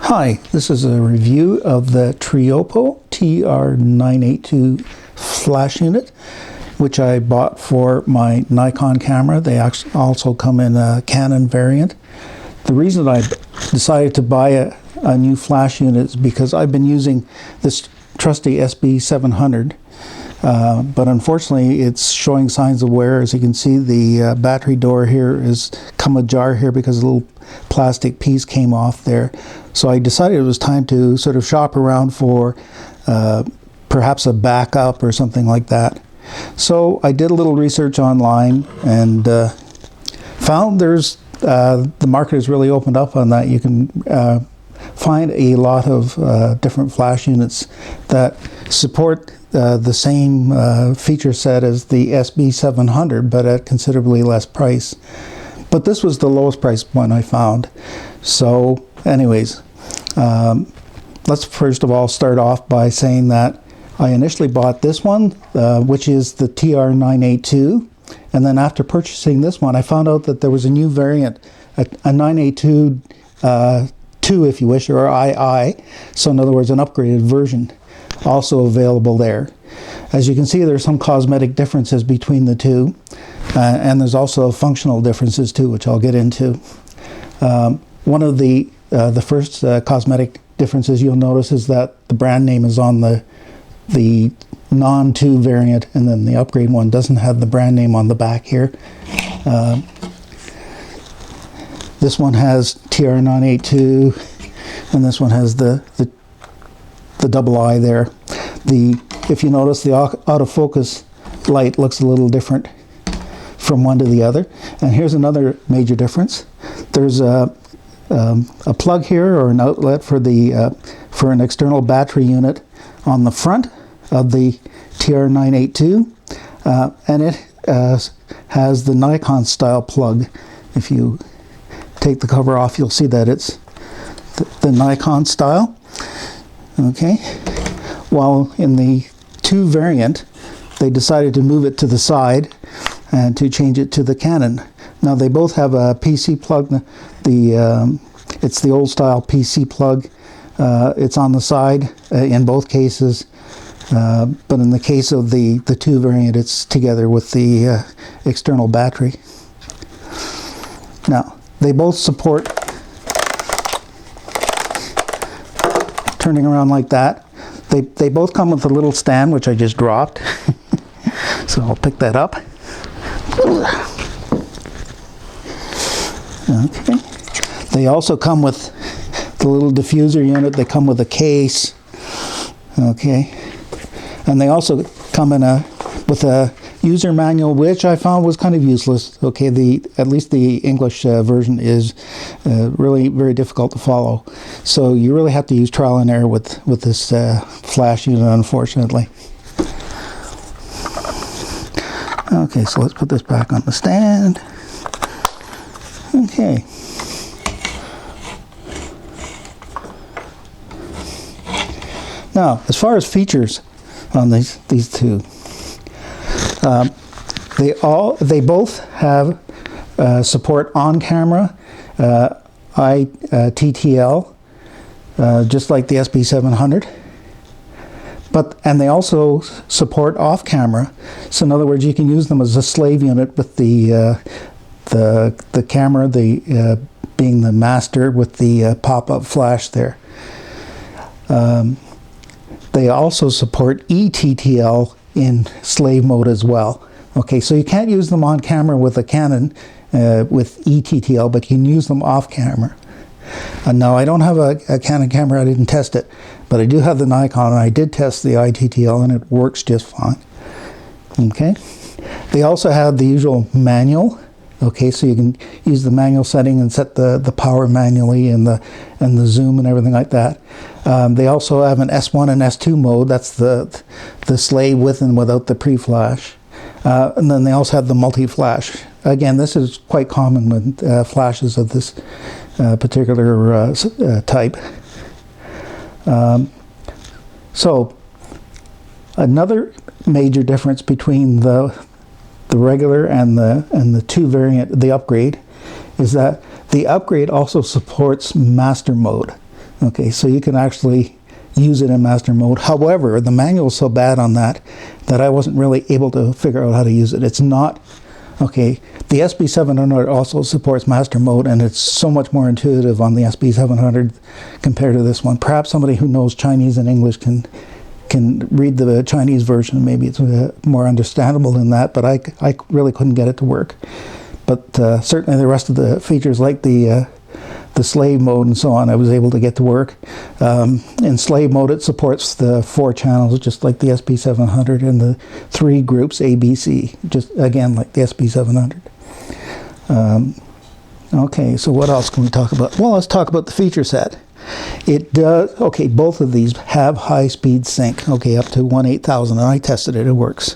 Hi, this is a review of the Triopo TR 982 flash unit, which I bought for my Nikon camera. They also come in a Canon variant. The reason I decided to buy a new flash unit is because I've been using this trusty SB-700, but unfortunately it's showing signs of wear. As you can see, the battery door here is come ajar here because a little plastic piece came off there. So I decided it was time to sort of shop around for perhaps a backup or something like that. So I did a little research online and found there's the market has really opened up on that. You can find a lot of different flash units that support the same feature set as the SB-700, but at considerably less price. But this was the lowest price one I found. So anyways, let's first of all start off by saying that I initially bought this one, which is the TR 982, and then after purchasing this one I found out that there was a new variant, a 982 2 if you wish, or II, so in other words an upgraded version, also available there. As you can see, there's some cosmetic differences between the two, and there's also functional differences too, which I'll get into. One of the first cosmetic differences you'll notice is that the brand name is on the non-2 variant, and then the upgrade one doesn't have the brand name on the back here. This one has TR 982, and this one has the double I there. If you notice, the autofocus light looks a little different from one to the other. And here's another major difference. There's a plug here, or an outlet for for an external battery unit on the front of the TR 982, and it has the Nikon style plug. If you take the cover off, you'll see that it's the Nikon style. Okay, while in the 2 variant they decided to move it to the side and to change it to the Canon. Now they both have a PC plug. It's the old style PC plug. It's on the side in both cases, but in the case of the 2 variant, it's together with the external battery. Now they both support turning around like that. They both come with a little stand, which I just dropped. So I'll pick that up. Okay. They also come with the little diffuser unit. They come with a case. Okay. And they also come in with a user manual, which I found was kind of useless. Okay, at least the English version is really very difficult to follow. So you really have to use trial and error with this flash unit, unfortunately. Okay, so let's put this back on the stand. Okay. Now, as far as features on these two, they both have support on camera iTTL, just like the SB-700. And they also support off camera. So in other words, you can use them as a slave unit with the camera, being the master with the pop-up flash there. They also support iTTL in slave mode as well. Okay, so you can't use them on camera with a Canon with iTTL, but you can use them off camera. Now, I don't have a Canon camera, I didn't test it, but I do have the Nikon, and I did test the iTTL, and it works just fine. Okay, they also have the usual manual. Okay, so you can use the manual setting and set the power manually and the zoom and everything like that. They also have an S1 and S2 mode. That's the slave with and without the pre-flash. And then they also have the multi-flash. Again, this is quite common with flashes of this particular type. So another major difference between the regular and the 2 variant, the upgrade, is that the upgrade also supports master mode. Okay, so you can actually use it in master mode. However, the manual is so bad on that I wasn't really able to figure out how to use it. It's not, okay, the SB-700 also supports master mode, and it's so much more intuitive on the SB-700 compared to this one. Perhaps somebody who knows Chinese and English can read the Chinese version. Maybe it's more understandable than that, but I really couldn't get it to work. But certainly the rest of the features, like the slave mode and so on, I was able to get to work. In slave mode, it supports the 4 channels, just like the SB-700, and the 3 groups A, B, C, just again like the SB-700. Okay, so what else can we talk about? Well, let's talk about the feature set. It does, okay, both of these have high-speed sync, okay, up to 1/8000, and I tested it, it works.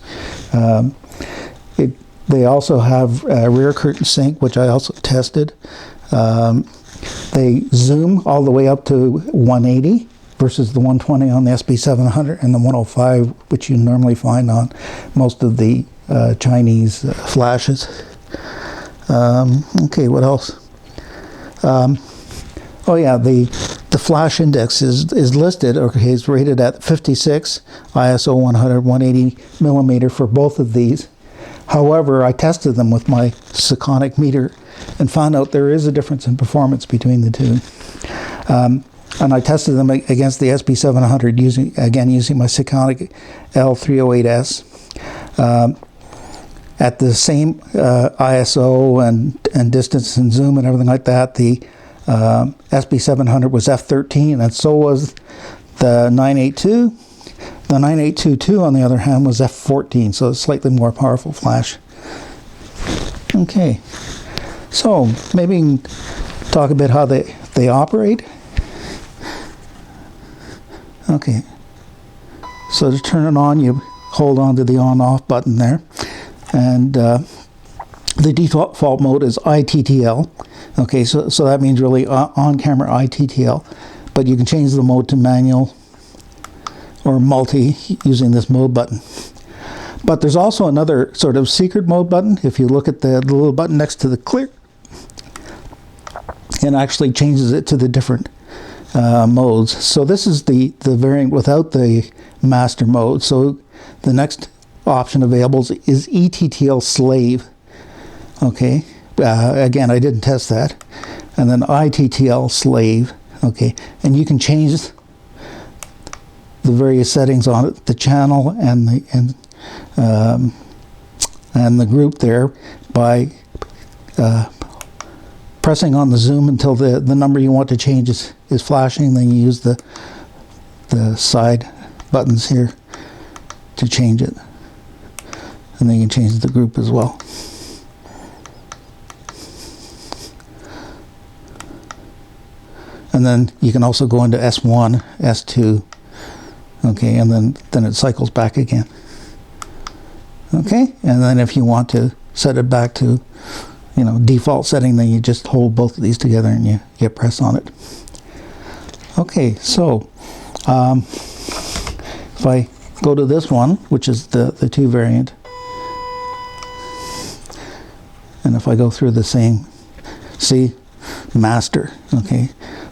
They also have rear curtain sync, which I also tested. They zoom all the way up to 180 versus the 120 on the SB-700 and the 105, which you normally find on most of the Chinese flashes. Okay, what else? Oh yeah, the flash index is listed, okay, it's rated at 56, ISO 100, 180 millimeter for both of these. However, I tested them with my Sekonic meter and found out there is a difference in performance between the two. And I tested them against the SB-700 using my Sekonic L308S. At the same ISO and distance and zoom and everything like that, the SB-700 was f13, and so was the 982. The 9822, on the other hand, was f14, so it's slightly more powerful flash. Okay, so maybe we can talk a bit how they operate. Okay, so to turn it on, you hold on to the on-off button there, and the default mode is iTTL. Okay, so that means really on-camera iTTL, but you can change the mode to manual or multi using this mode button. But there's also another sort of secret mode button. If you look at the little button next to the clear, it actually changes it to the different modes. So this is the variant without the master mode. So the next option available is ETTL slave. Okay, again, I didn't test that. And then iTTL slave. Okay, and you can change the various settings on it, the channel and the group there, by pressing on the zoom until the number you want to change is flashing. Then you use the side buttons here to change it, and then you can change the group as well. And then you can also go into S1, S2. Okay, and then it cycles back again. Okay, and then if you want to set it back to, default setting, then you just hold both of these together and you press on it. Okay, so if I go to this one, which is the 2 variant, and if I go through the same, see, master. Okay,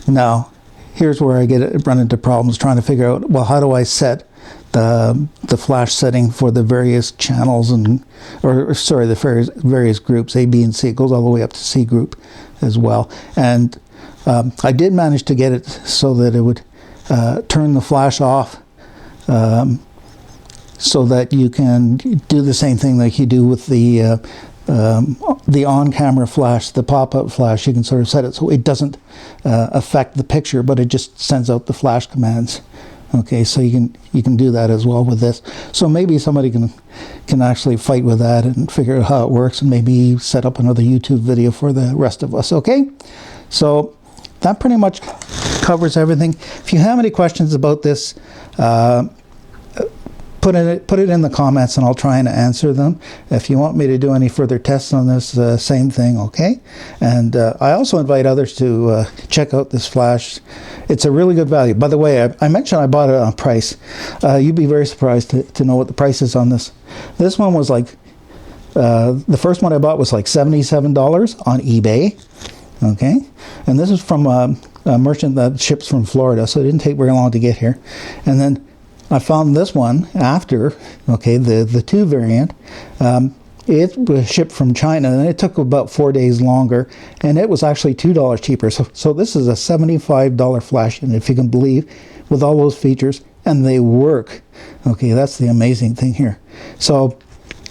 now here's where I run into problems trying to figure out, well, how do I set the flash setting for the various channels the various groups, A, B, and C. It goes all the way up to C group as well. And I did manage to get it so that it would turn the flash off, so that you can do the same thing like you do with the on-camera flash, the pop-up flash. You can sort of set it so it doesn't affect the picture, but it just sends out the flash commands. Okay, so you can do that as well with this. So maybe somebody can actually fight with that and figure out how it works, and maybe set up another YouTube video for the rest of us. Okay, so that pretty much covers everything. If you have any questions about this, put it in the comments and I'll try and answer them. If you want me to do any further tests on this, same thing, okay? And I also invite others to check out this flash. It's a really good value. By the way, I mentioned I bought it on price. You'd be very surprised to know what the price is on this. This one was like, the first one I bought was like $77 on eBay, okay? And this is from merchant that ships from Florida, so it didn't take very long to get here. And then I found this one after, okay, the 2 variant. It was shipped from China, and it took about 4 days longer, and it was actually $2 cheaper. So this is a $75 flash unit, if you can believe, with all those features, and they work. Okay, that's the amazing thing here. So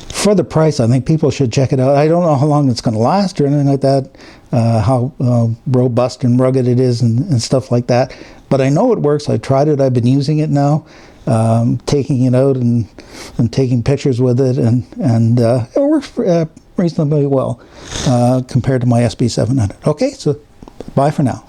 for the price, I think people should check it out. I don't know how long it's going to last or anything like that, how robust and rugged it is and stuff like that. But I know it works. I tried it. I've been using it now, taking it out and taking pictures with it, and it works reasonably well compared to my SB-700. Okay, so bye for now.